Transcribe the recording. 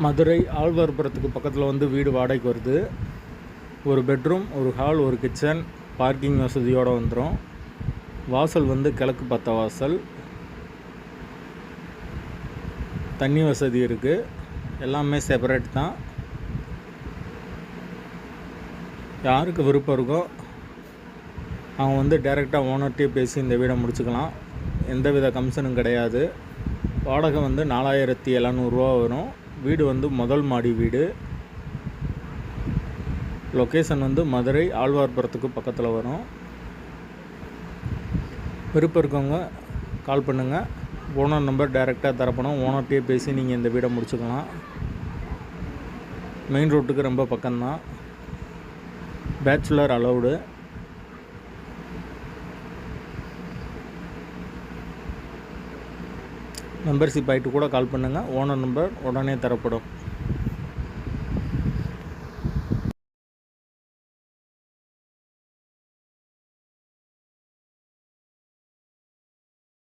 மதுரை ஆழ்வார்புரத்துக்கு பக்கத்தில் வந்து வீடு வாடகைக்கு வருது. ஒரு பெட்ரூம், ஒரு ஹால், ஒரு கிச்சன், பார்க்கிங் வசதியோடு வந்துடும். வாசல் வந்து கிழக்கு பார்த்த வாசல். தண்ணி வசதி இருக்குது. எல்லாமே செப்பரேட் தான். யாருக்கு விருப்பம் இருக்கோ அவங்க வந்து டைரெக்டாக ஓனர்கிட்டே பேசி இந்த வீடை முடிச்சுக்கலாம். எந்தவித கமிஷனும் கிடையாது. வாடகை வந்து 4700 வரும். வீடு வந்து முதல் மாடி வீடு. லொக்கேஷன் வந்து மதுரை ஆழ்வார்புரத்துக்கு பக்கத்தில் வரும். விருப்பம் இருக்கவங்க கால் பண்ணுங்கள். ஓனர் நம்பர் டைரெக்டாக தரப்படும். ஓனர்கிட்டே பேசி நீங்கள் இந்த வீடை முடிச்சுக்கலாம். மெயின் ரோட்டுக்கு ரொம்ப பக்கம்தான். Bachelor allowed. மெம்பர்ஷிப் ஆகிட்டு கூட கால் பண்ணுங்கள். ஓனர் நம்பர் உடனே தரப்படும்.